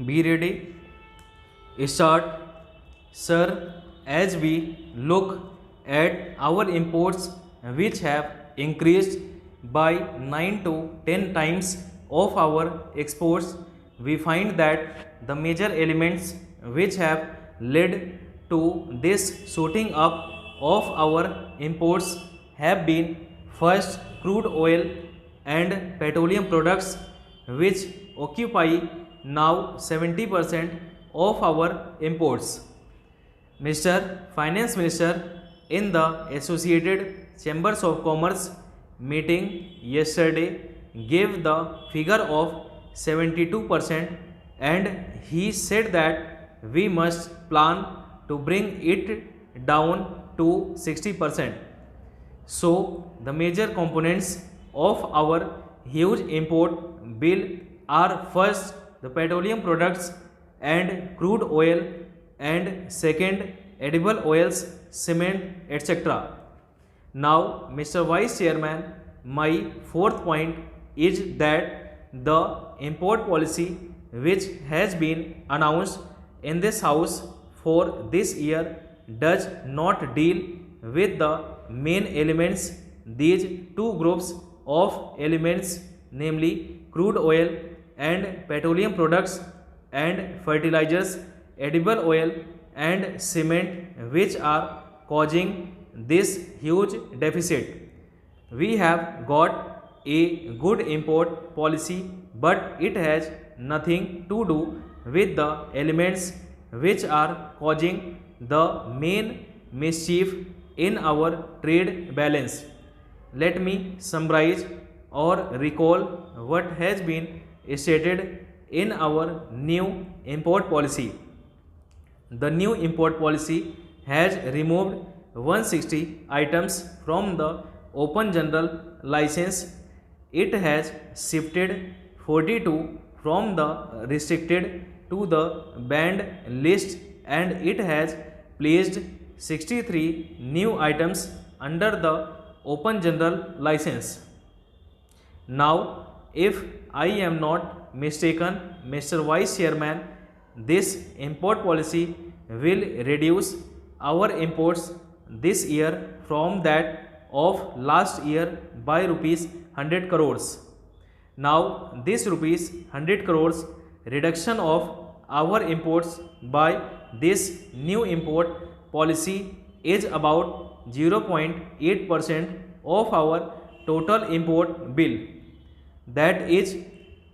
Be ready. Start. Sir, as we look at our imports, which have increased by 9 to 10 times of our exports, we find that the major elements which have led to this shooting up of our imports have been first crude oil and petroleum products, which occupy now 70% of our imports. Mr. Finance Minister in the Associated Chambers of Commerce meeting yesterday gave the figure of 72% and he said that we must plan to bring it down to 60%. So, the major components of our huge import bill are first the petroleum products and crude oil, and second edible oils, cement, etc. Now, Mr. Vice Chairman, my fourth point is that the import policy which has been announced in this house for this year does not deal with the main elements. These two groups of elements, namely crude oil and petroleum products and fertilizers, edible oil and cement, which are causing this huge deficit. We have got a good import policy, but it has nothing to do with the elements which are causing the main mischief in our trade balance. Let me summarize or recall what has been stated in our new import policy. The new import policy has removed 160 items from the open general license. It has shifted 42 from the restricted to the banned list, and it has placed 63 new items under the open general license. Now, if I am not mistaken, Mr. Vice Chairman, this import policy will reduce our imports this year from that of last year by rupees 100 crores. Now, this rupees 100 crores reduction of our imports by this new import policy is about 0.8% of our total import bill. That is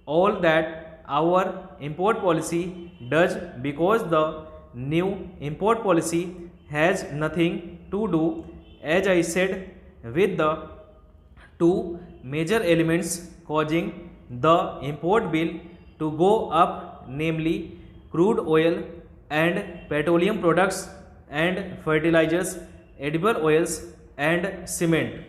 all that our import policy does, because the new import policy has nothing to do, as I said, with the two major elements causing the import bill to go up, namely crude oil and petroleum products and fertilizers, edible oils and cement.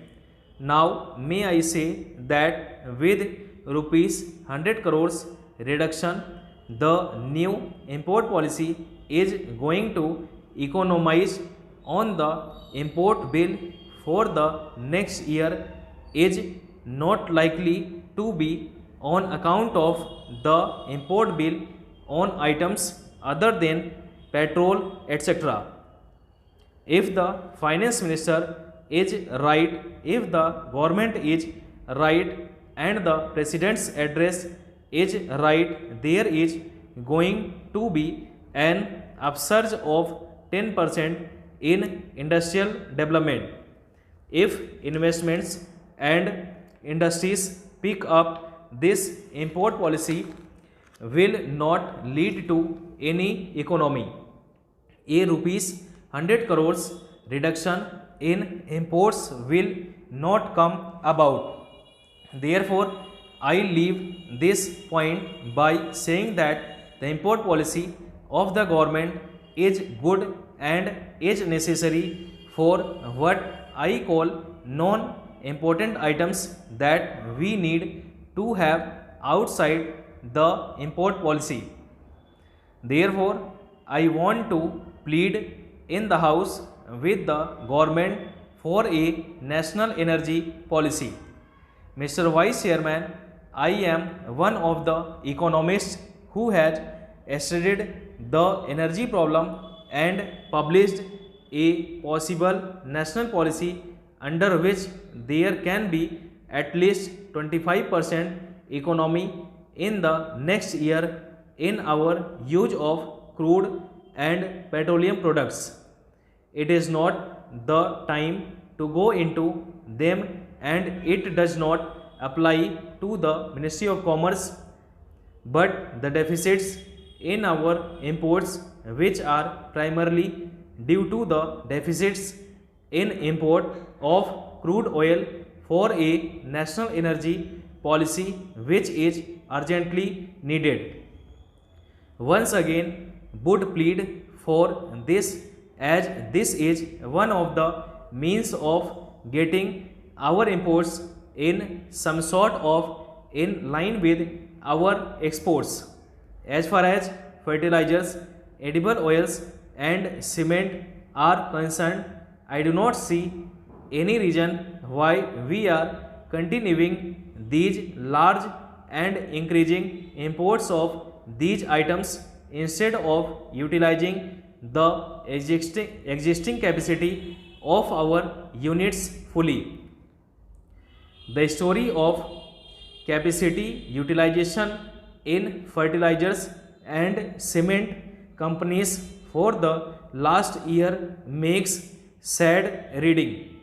Now, may I say that with rupees 100 crores reduction, the new import policy is going to economize on the import bill for the next year is not likely to be on account of the import bill on items other than petrol, etc. If the finance minister is right, if the government is right, and the president's address is right, there is going to be an upsurge of 10% in industrial development. If investments and industries pick up, this import policy will not lead to any economy. A rupees 100 crores reduction in imports will not come about. Therefore, I leave this point by saying that the import policy of the government is good and is necessary for what I call non-important items that we need to have outside the import policy. Therefore, I want to plead in the House with the government for a national energy policy. Mr. Vice Chairman, I am one of the economists who has studied the energy problem and published a possible national policy under which there can be at least 25% economy in the next year in our use of crude and petroleum products. It is not the time to go into them, and it does not apply to the Ministry of Commerce, but the deficits in our imports, which are primarily due to the deficits in import of crude oil for a national energy policy which is urgently needed. Once again would plead for this, as this is one of the means of getting our imports in some sort of in line with our exports. As far as fertilizers, edible oils and cement are concerned, I do not see any reason why we are continuing these large and increasing imports of these items instead of utilizing the existing capacity of our units fully. The story of capacity utilization in fertilizers and cement companies for the last year makes sad reading.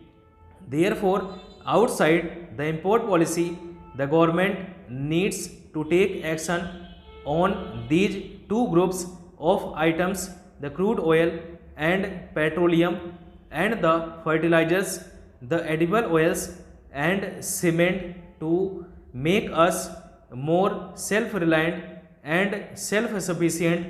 Therefore, outside the import policy, the government needs to take action on these two groups of items, the crude oil and petroleum, and the fertilizers, the edible oils and cement, to make us more self-reliant and self-sufficient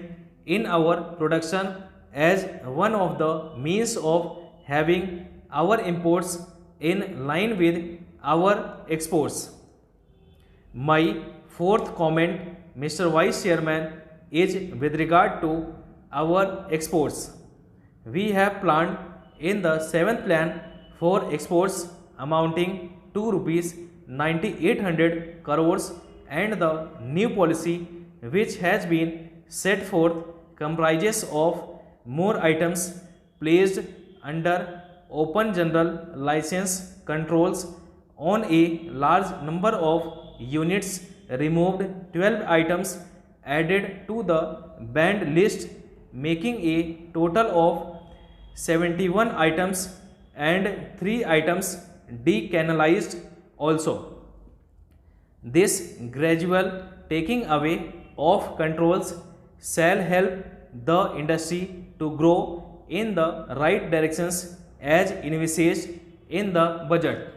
in our production as one of the means of having our imports in line with our exports. My fourth comment, Mr. Vice Chairman, is with regard to our exports. We have planned in the 7th plan for exports amounting to rupees 9800 crores, and the new policy which has been set forth comprises of more items placed under open general license controls on a large number of units, removed 12 items, added to the banned list, making a total of 71 items, and 3 items decanalized also. This gradual taking away of controls shall help the industry to grow in the right directions as envisaged in the budget.